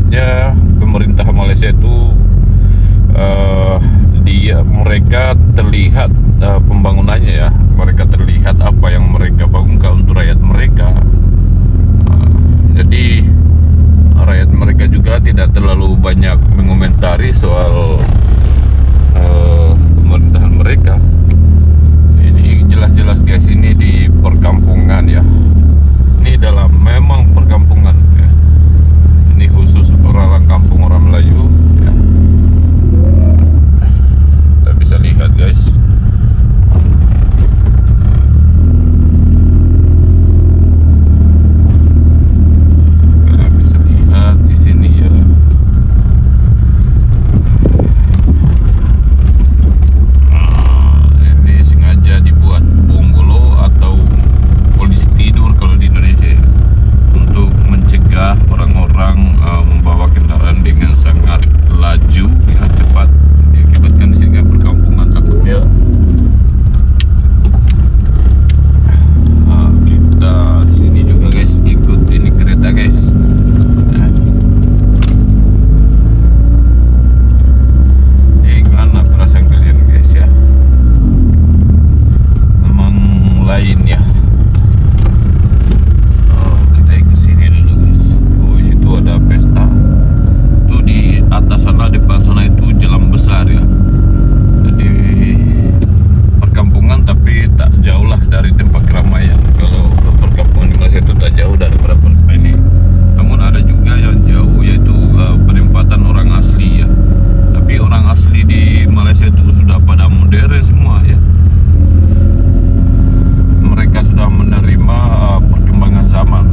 ibaratnya pemerintah Malaysia itu mereka terlihat pembangunannya ya, mereka terlihat apa yang mereka bangunkan untuk rakyat mereka. Jadi rakyat mereka juga tidak terlalu banyak mengomentari soal pemerintahan mereka. Ini jelas-jelas guys, ini di perkampungan ya. Ini dalam memang perkampungan ya. Ini khusus orang kampung, orang Melayu ya. Kita bisa lihat guys. Kalian bisa lihat di sini ya. Ini sengaja dibuat bungalow atau polisi tidur kalau di Indonesia ya, untuk mencegah orang-orang membawa kendaraan dengan sangat laju ya, cepat, diakibatkan sehingga perkampungan takutnya kita sini juga guys, ikut ini kereta guys ya. Gimana perasaan kalian guys ya, memang lain ya. Kita ikut sini dulu guys. Di situ ada pesta. Tuh di atas sana, depan sana itu jalan besar ya. Jadi perkampungan tapi tak jauh lah dari tempat keramaian. Kalau perkampungan di Malaysia itu tak jauh daripada ini. Namun ada juga yang jauh, yaitu penempatan orang asli ya. Tapi orang asli di Malaysia itu sudah pada modern semua ya. Mereka sudah menerima perkembangan zaman.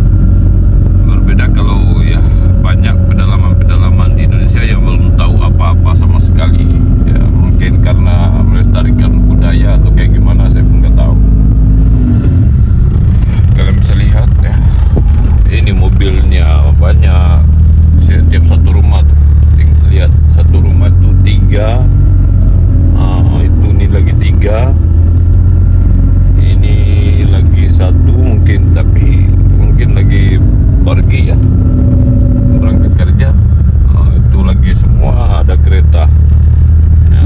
Berbeda kalau ya banyak pedalaman-pedalaman di Indonesia yang belum tahu apa-apa sama sekali ya, mungkin karena melestarikan budaya atau kayak gimana, saya pun nggak tahu. Kalian bisa lihat ya, ini mobilnya banyak. Setiap satu rumah tuh, lihat satu rumah itu 3, itu ini lagi 3, ini lagi 1 mungkin, tapi mungkin lagi pergi ya, berangkat kerja. Itu lagi semua ada kereta ya.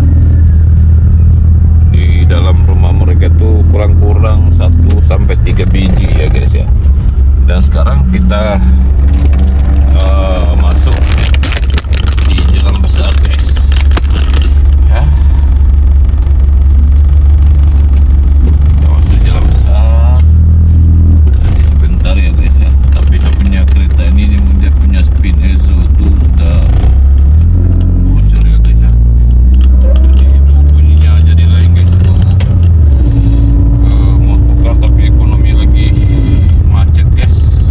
Di dalam rumah mereka tuh kurang-kurang 1-3 biji ya guys ya. Dan sekarang kita masuk di jalan besar guys ya. Kita masuk di jalan besar. Jadi sebentar ya guys ya. Tapi saya punya kereta ini dia punya spin ESO itu sudah bocor ya guys ya. Jadi itu bunyinya jadi lain guys. Itu mau tukar tapi ekonomi lagi macet guys.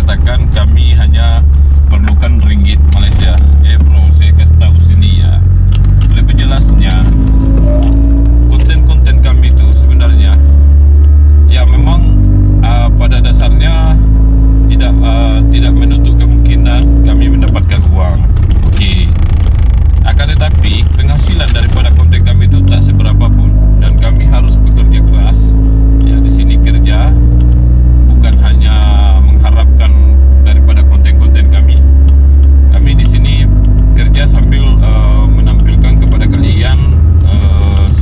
katakan kami hanya perlukan ringgit Malaysia. Bro, saya kasih tahu sini ya. Lebih jelasnya, konten-konten kami itu sebenarnya ya memang pada dasarnya tidak menutup kemungkinan kami mendapatkan uang. Oke. Akan tetapi penghasilan daripada konten kami itu tak seberapa pun, dan kami harus bekerja keras. Ya, di sini kerja bukan hanya mengharapkan daripada konten-konten kami. Kami di sini kerja sambil menampilkan kepada kalian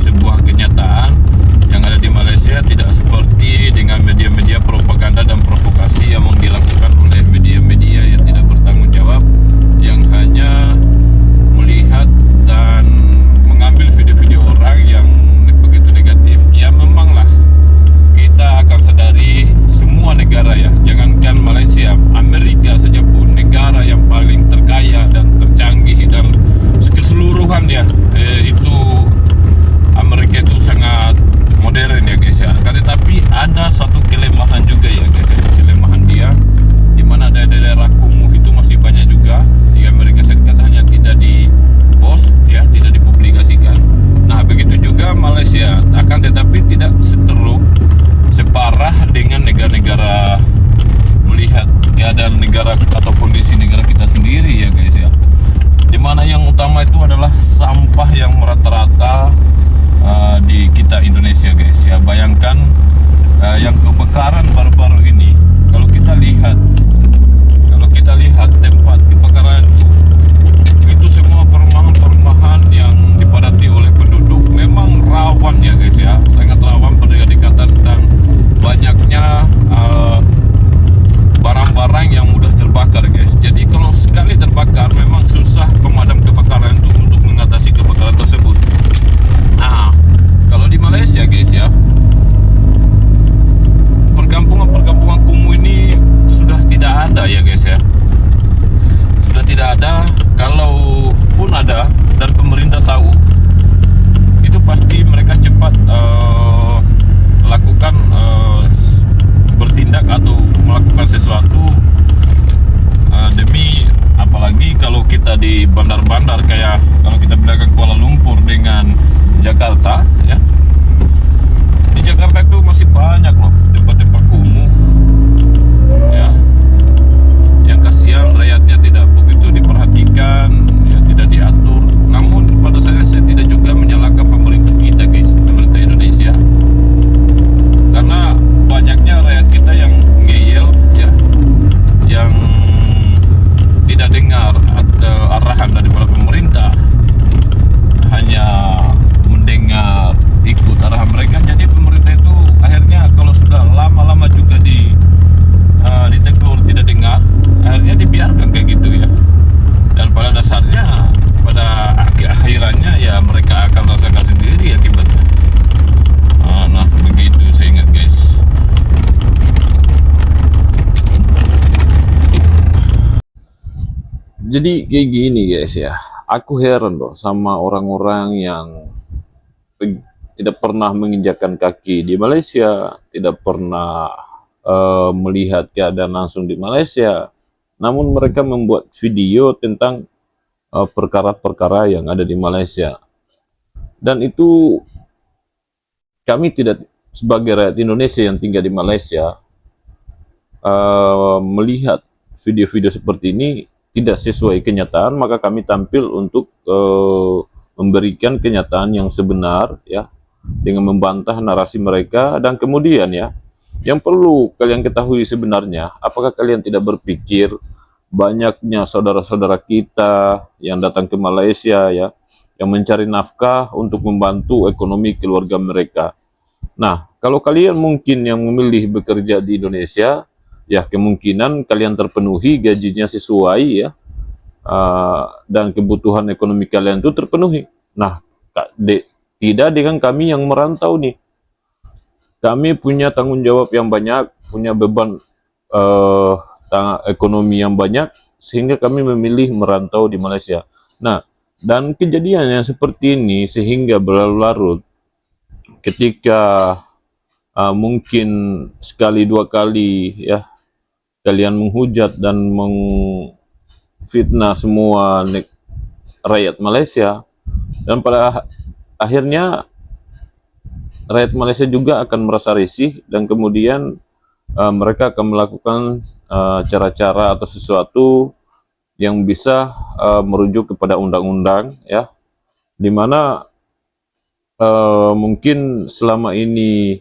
sebuah kenyataan yang ada di Malaysia, tidak seperti dengan media-media propaganda dan provokasi yang dilakukan oleh media-media yang tidak bertanggung jawab, yang hanya melihat dan mengambil video-video orang yang begitu negatif. Ya memanglah kita akan sadari semua negara ya, jangankan Malaysia, Amerika saja pun, negara yang paling terkaya dan tercanggih dan keseluruhan ya, itu Amerika itu sangat modern ya guys ya. Tetapi ada satu kelemahan juga ya guys ya, kelemahan dia di mana daerah-daerah kumuh itu masih banyak juga di Amerika Serikat, hanya tidak di post ya, tidak dipublikasikan. Nah begitu juga Malaysia, akan tetapi tidak seteruk separah dengan negara-negara, melihat keadaan negara atau kondisi negara kita sendiri ya guys ya, dimana yang utama itu adalah sampah yang merata-rata di kita Indonesia guys ya. Bayangkan yang kebakaran baru-baru ini, kalau kita lihat tempat kebakaran itu semua perumahan-perumahan yang dipadati oleh penduduk, memang rawan ya guys ya, sangat rawan pada dekatan dan banyaknya barang-barang yang mudah terbakar guys. Jadi kalau sekali terbakar memang susah pemadam kebakaran itu untuk mengatasi kebakaran tersebut. Nah, kalau di Malaysia guys ya, perkampungan kumuh ini sudah tidak ada ya guys ya. Sudah tidak ada, kalau pun ada dan pemerintah tahu, itu pasti mereka cepat lakukan bertindak atau melakukan sesuatu demi, apalagi kalau kita di bandar-bandar kayak kalau kita berdagang Kuala Lumpur dengan Jakarta ya. Di Jakarta itu masih banyak loh tempat-tempat kumuh ya, yang kasihan rakyatnya tidak begitu diperhatikan ya, tidak diatur. Namun pada saya tidak juga menyalahkan pemerintah kita guys, pemerintah Indonesia, karena banyaknya rakyat kita yang ngeyel ya, yang tidak dengar arahan daripada pemerintah, hanya mendengar ikut arahan mereka. Jadi pemerintah itu akhirnya kalau sudah lama-lama juga ditegur tidak dengar, akhirnya dibiarkan kayak gitu ya. Dan pada dasarnya, pada akhirannya ya mereka akan rasakan sendiri akibatnya. Nah begitu saya ingat guys. Jadi kayak gini guys ya, aku heran loh sama orang-orang yang tidak pernah menginjakkan kaki di Malaysia, tidak pernah melihat keadaan langsung di Malaysia, namun mereka membuat video tentang perkara-perkara yang ada di Malaysia. Dan itu kami tidak, sebagai rakyat Indonesia yang tinggal di Malaysia, melihat video-video seperti ini tidak sesuai kenyataan, maka kami tampil untuk memberikan kenyataan yang sebenar ya, dengan membantah narasi mereka. Dan kemudian ya, yang perlu kalian ketahui sebenarnya, apakah kalian tidak berpikir banyaknya saudara-saudara kita yang datang ke Malaysia ya, yang mencari nafkah untuk membantu ekonomi keluarga mereka. Nah, kalau kalian mungkin yang memilih bekerja di Indonesia, ya kemungkinan kalian terpenuhi, gajinya sesuai ya, dan kebutuhan ekonomi kalian itu terpenuhi. Nah, tidak dengan kami yang merantau nih. Kami punya tanggung jawab yang banyak, punya beban ekonomi yang banyak, sehingga kami memilih merantau di Malaysia. Nah, dan kejadiannya seperti ini sehingga berlarut-larut. Ketika mungkin sekali dua kali ya kalian menghujat dan fitnah semua rakyat Malaysia, dan pada akhirnya rakyat Malaysia juga akan merasa risih, dan kemudian mereka akan melakukan cara-cara atau sesuatu yang bisa merujuk kepada undang-undang, ya, dimana mungkin selama ini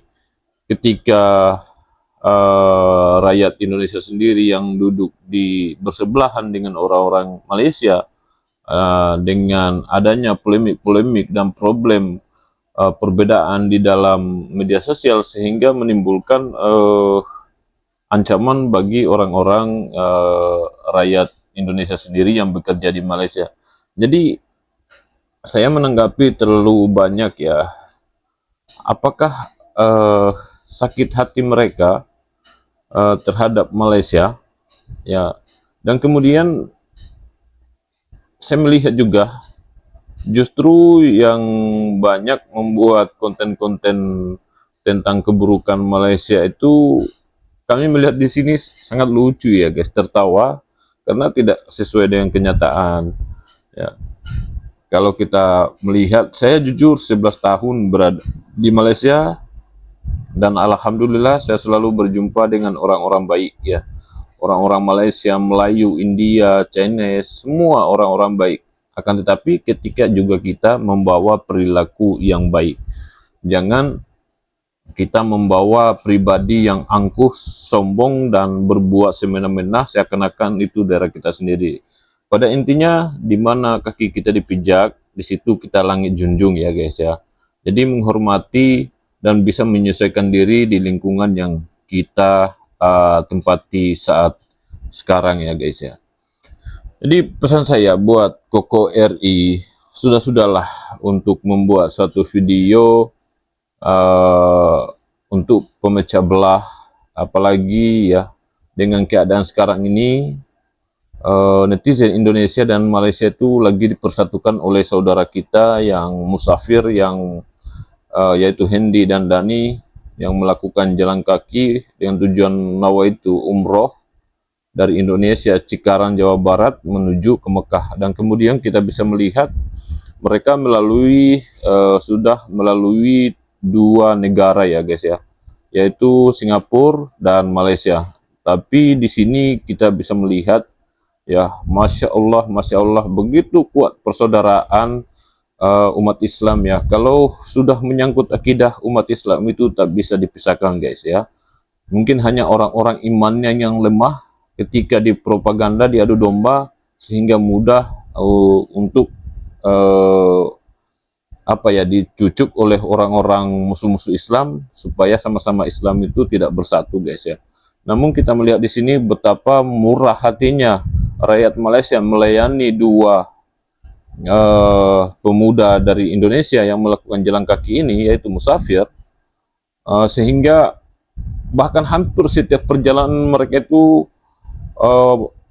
ketika rakyat Indonesia sendiri yang duduk di bersebelahan dengan orang-orang Malaysia, dengan adanya polemik-polemik dan problem perbedaan di dalam media sosial, sehingga menimbulkan ancaman bagi orang-orang rakyat Indonesia sendiri yang bekerja di Malaysia. Jadi saya menanggapi terlalu banyak, ya, apakah sakit hati mereka terhadap Malaysia, ya, dan kemudian saya melihat juga justru yang banyak membuat konten-konten tentang keburukan Malaysia itu, kami melihat di sini sangat lucu, ya guys, tertawa karena tidak sesuai dengan kenyataan, ya. Kalau kita melihat, saya jujur 11 tahun berada di Malaysia, dan alhamdulillah saya selalu berjumpa dengan orang-orang baik, ya. Orang-orang Malaysia, Melayu, India, Chinese, semua orang-orang baik. Akan tetapi ketika juga kita membawa perilaku yang baik, jangan kita membawa pribadi yang angkuh, sombong, dan berbuat semena-mena seakan-akan itu daerah kita sendiri. Pada intinya, di mana kaki kita dipijak, di situ kita langit junjung, ya guys, ya. Jadi menghormati dan bisa menyesuaikan diri di lingkungan yang kita tempati saat sekarang, ya guys, ya. Jadi pesan saya buat Koko RI, sudahlah untuk membuat satu video untuk pemecah belah, apalagi, ya, dengan keadaan sekarang ini, netizen Indonesia dan Malaysia itu lagi dipersatukan oleh saudara kita yang musafir, yang yaitu Hendy dan Dani, yang melakukan jalan kaki dengan tujuan nawaitu umroh dari Indonesia, Cikarang, Jawa Barat menuju ke Mekah. Dan kemudian kita bisa melihat mereka sudah melalui dua negara, ya guys, ya, yaitu Singapura dan Malaysia. Tapi di sini kita bisa melihat, ya, Masya Allah, begitu kuat persaudaraan umat Islam, ya. Kalau sudah menyangkut akidah umat Islam itu tak bisa dipisahkan, guys, ya. Mungkin hanya orang-orang imannya yang lemah ketika dipropaganda, diadu domba, sehingga mudah untuk dicucuk oleh orang-orang musuh-musuh Islam, supaya sama-sama Islam itu tidak bersatu, guys, ya. Namun kita melihat di sini betapa murah hatinya rakyat Malaysia melayani dua pemuda dari Indonesia yang melakukan jalan kaki ini, yaitu musafir, sehingga bahkan hampir setiap perjalanan mereka itu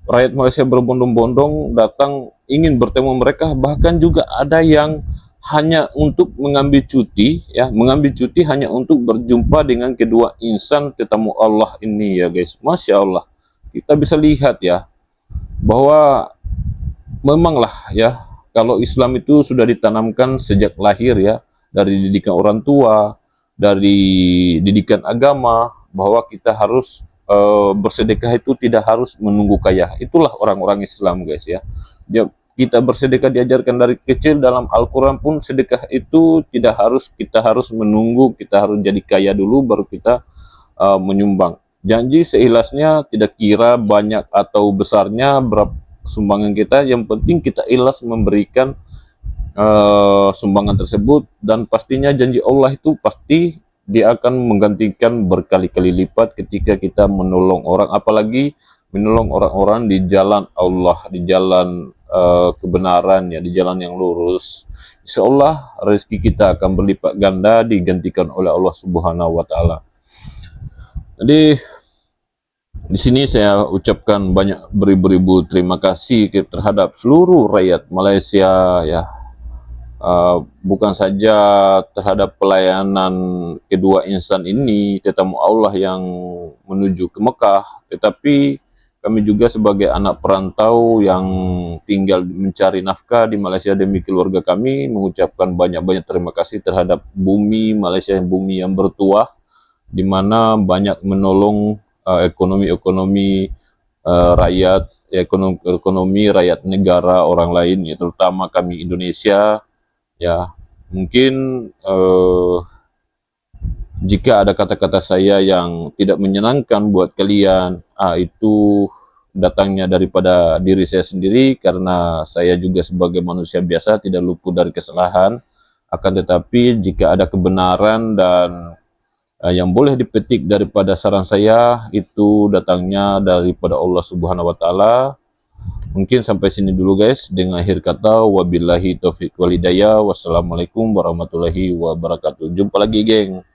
rakyat Malaysia berbondong-bondong datang ingin bertemu mereka. Bahkan juga ada yang hanya untuk mengambil cuti, ya, mengambil cuti hanya untuk berjumpa dengan kedua insan tetamu Allah ini, ya guys. Masya Allah, kita bisa lihat, ya, bahwa memanglah, ya, kalau Islam itu sudah ditanamkan sejak lahir, ya, dari didikan orang tua, dari didikan agama, bahwa kita harus bersedekah itu tidak harus menunggu kaya. Itulah orang-orang Islam, guys, ya. Kita bersedekah diajarkan dari kecil, dalam Al-Quran pun sedekah itu tidak harus kita harus menunggu, kita harus jadi kaya dulu baru kita menyumbang. Janji seikhlasnya, tidak kira banyak atau besarnya berapa sumbangan kita, yang penting kita ikhlas memberikan sumbangan tersebut, dan pastinya janji Allah itu pasti Dia akan menggantikan berkali-kali lipat ketika kita menolong orang, apalagi menolong orang-orang di jalan Allah, di jalan kebenaran, ya, di jalan yang lurus. Insya Allah rezeki kita akan berlipat ganda, digantikan oleh Allah Subhanahu wa Ta'ala. Jadi di sini saya ucapkan banyak beribu-ribu terima kasih terhadap seluruh rakyat Malaysia, ya, bukan saja terhadap pelayanan kedua insan ini tetamu Allah yang menuju ke Mekah, tetapi kami juga sebagai anak perantau yang tinggal mencari nafkah di Malaysia demi keluarga kami mengucapkan banyak-banyak terima kasih terhadap bumi Malaysia, bumi yang bertuah, di mana banyak menolong ekonomi rakyat, ekonomi rakyat negara orang lain, ya, terutama kami Indonesia. Ya, mungkin jika ada kata-kata saya yang tidak menyenangkan buat kalian, itu datangnya daripada diri saya sendiri, karena saya juga sebagai manusia biasa tidak luput dari kesalahan. Akan tetapi jika ada kebenaran dan yang boleh dipetik daripada saran saya, itu datangnya daripada Allah Subhanahu wa Ta'ala. Mungkin sampai sini dulu guys, dengan akhir kata wabillahi taufiq walhidayah. Wassalamualaikum warahmatullahi wabarakatuh. Jumpa lagi geng.